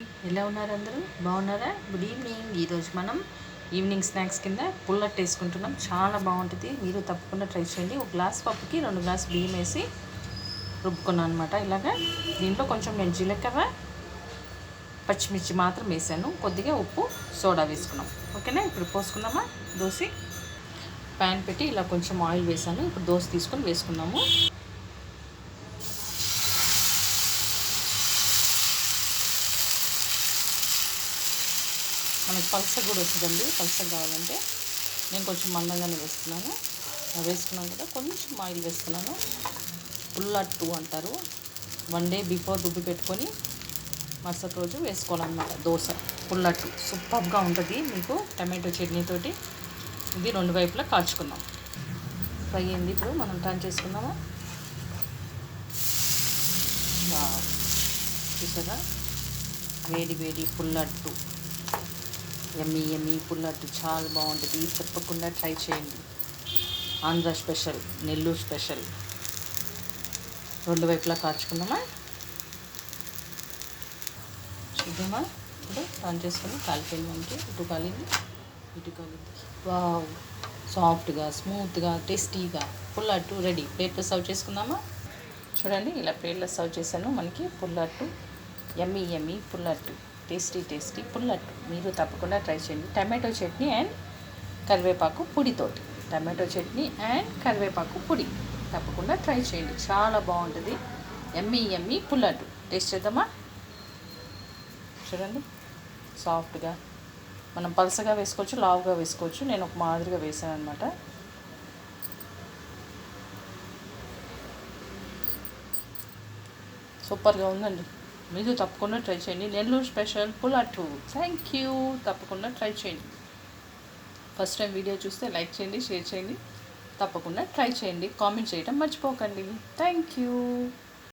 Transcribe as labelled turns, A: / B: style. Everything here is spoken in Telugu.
A: ఎలా ఉన్నారు అందరూ? బాగున్నారా? Good evening. ఈరోజు మనం ఈవినింగ్ స్నాక్స్ కింద పుల్లట్ వేసుకుంటున్నాం. చాలా బాగుంటుంది. మీరు తప్పకుండా ట్రై చేయండి. ఒక గ్లాస్ పప్పుకి 2 గ్లాస్ బియ్యం వేసి రుబ్బుకున్నాను అనమాట. ఇలాగా దీంట్లో కొంచెం నేను జీలకర్ర, పచ్చిమిర్చి మాత్రం వేసాను. కొద్దిగా ఉప్పు, సోడా వేసుకున్నాం. ఓకేనా? ఇప్పుడు పోసుకుందామా దోశ. ప్యాన్ పెట్టి ఇలా కొంచెం ఆయిల్ వేసాను. ఇప్పుడు దోశ తీసుకొని వేసుకుందాము. మనకి పల్సగా కూడా వస్తుందండి. పల్సగా కావాలంటే నేను కొంచెం మందంగానే వేస్తున్నాను. వేసుకున్నాను కదా, కొంచెం ఆయిల్ వేస్తున్నాను. పుల్లట్టు అంటారు. 1 డే బిఫోర్ రుబ్బి పెట్టుకొని మరుసటి రోజు వేసుకోవాలన్నమాట. దోశ పుల్లట్టు సూపర్గా ఉంటుంది. మీకు టమాటో చట్నీతోటి ఇది 2 వైపులా కాల్చుకుందాం. ఫ్రై అయింది. ఇప్పుడు మనం టర్న్ చేసుకుందామా. చూసారా, వేడి వేడి పుల్లట్టు, ఎమ్మీ పుల్లట్టు చాలా బాగుంటుంది. తప్పకుండా ట్రై చేయండి. Andhra special, Nellore special. 2 వైపులా కాల్చుకుందామా. చూద్దామా. ఇప్పుడు టర్న్ చేసుకొని కాలిపోయింది. మనకి ఇటు కాలింది, ఇటు కాలింది. వావ్, సాఫ్ట్గా, స్మూత్గా, టేస్టీగా పుల్లట్టు రెడీ. ప్లేట్లో సర్వ్ చేసుకుందామా. చూడండి, ఇలా ప్లేట్లో సర్వ్ చేశాను. మనకి పుల్లట్టు, ఎమ్మీ పుల్లట్టు, టేస్టీ పుల్లట్టు. మీరు తప్పకుండా ట్రై చేయండి. టమాటో చట్నీ అండ్ కరివేపాకు పొడితోటి. టమాటో చట్నీ అండ్ కరివేపాకు పొడి తప్పకుండా ట్రై చేయండి. చాలా బాగుంటుంది. ఎమ్మీ పుల్లట్టు. టేస్ట్ చేద్దామా. చూడండి, సాఫ్ట్గా. మనం పలసగా వేసుకోవచ్చు, లావుగా వేసుకోవచ్చు. నేను ఒక మాదిరిగా వేసాను అనమాట. సూపర్గా ఉందండి. మీరు తప్పకుండా ట్రై చేయండి. Nellore special pullattu. Thank you. తప్పకుండా ట్రై చేయండి. ఫస్ట్ టైం వీడియో చూస్తే లైక్ చేయండి, షేర్ చేయండి. తప్పకుండా ట్రై చేయండి. కామెంట్ చేయడం మర్చిపోకండి. Thank you.